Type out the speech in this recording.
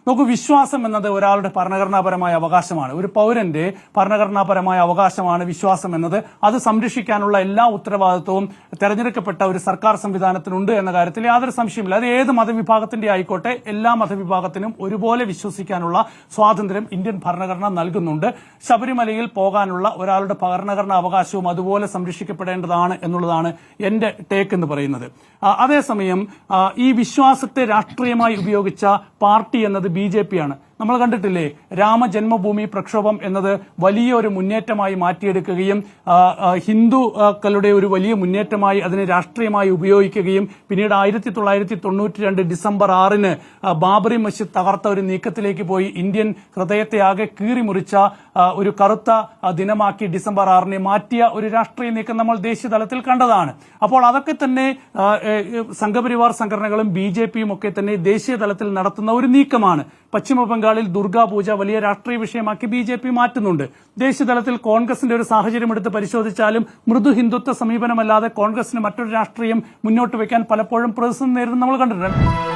നോക്കൂ, വിശ്വാസം എന്നത് ഒരാളുടെ ഭരണഘടനാപരമായ അവകാശമാണ്. ഒരു പൗരന്റെ ഭരണഘടനാപരമായ അവകാശമാണ് വിശ്വാസം എന്നത്. അത് സംരക്ഷിക്കാനുള്ള എല്ലാ ഉത്തരവാദിത്വവും തെരഞ്ഞെടുക്കപ്പെട്ട ഒരു സർക്കാർ സംവിധാനത്തിനുണ്ട് എന്ന കാര്യത്തിൽ യാതൊരു സംശയമില്ല. അത് ഏത് മതവിഭാഗത്തിന്റെ ആയിക്കോട്ടെ, എല്ലാ മതവിഭാഗത്തിനും ഒരുപോലെ വിശ്വസിക്കാനുള്ള സ്വാതന്ത്ര്യം ഇന്ത്യൻ ഭരണഘടന നൽകുന്നുണ്ട്. ശബരിമലയിൽ പോകാനുള്ള ഒരാളുടെ ഭരണഘടനാ അവകാശവും അതുപോലെ സംരക്ഷിക്കപ്പെടേണ്ടതാണ് എന്നുള്ളതാണ് എന്റെ ടേക്ക് എന്ന് പറയുന്നത്. അതേസമയം ഈ വിശ്വാസത്തെ രാഷ്ട്രീയമായി ഉപയോഗിച്ച പാർട്ടി എന്നത് BJP ആണ്. നമ്മൾ കണ്ടിട്ടില്ലേ, രാമജന്മഭൂമി പ്രക്ഷോഭം എന്നത് വലിയൊരു മുന്നേറ്റമായി മാറ്റിയെടുക്കുകയും ഹിന്ദുക്കളുടെ ഒരു വലിയ മുന്നേറ്റമായി അതിനെ രാഷ്ട്രീയമായി ഉപയോഗിക്കുകയും പിന്നീട് 1992 ഡിസംബർ 6 ബാബറി മസ്ജിദ് തകർത്ത ഒരു നീക്കത്തിലേക്ക് പോയി ഇന്ത്യൻ ഹൃദയത്തെ ആകെ കീറിമുറിച്ച ഒരു കറുത്ത ദിനമാക്കി ഡിസംബർ 6 മാറ്റിയ ഒരു രാഷ്ട്രീയ നീക്കം നമ്മൾ ദേശീയ തലത്തിൽ കണ്ടതാണ്. അപ്പോൾ അതൊക്കെ തന്നെ സംഘപരിവാർ സംഘടനകളും BJPയും ഒക്കെ തന്നെ ദേശീയ തലത്തിൽ നടത്തുന്ന ഒരു നീക്കമാണ്. പശ്ചിമബംഗാളിൽ ദുർഗാപൂജ വലിയ രാഷ്ട്രീയ വിഷയമാക്കി BJP മാറ്റുന്നുണ്ട്. ദേശീയ തലത്തിൽ കോൺഗ്രസിന്റെ ഒരു സാഹചര്യം എടുത്ത് പരിശോധിച്ചാലും മൃദു ഹിന്ദുത്വ സമീപനമല്ലാതെ കോൺഗ്രസിന് മറ്റൊരു രാഷ്ട്രീയം മുന്നോട്ട് വയ്ക്കാൻ പലപ്പോഴും പ്രതിസന്ധി നേരിടുന്നത് നമ്മൾ കണ്ടിട്ടുണ്ട്.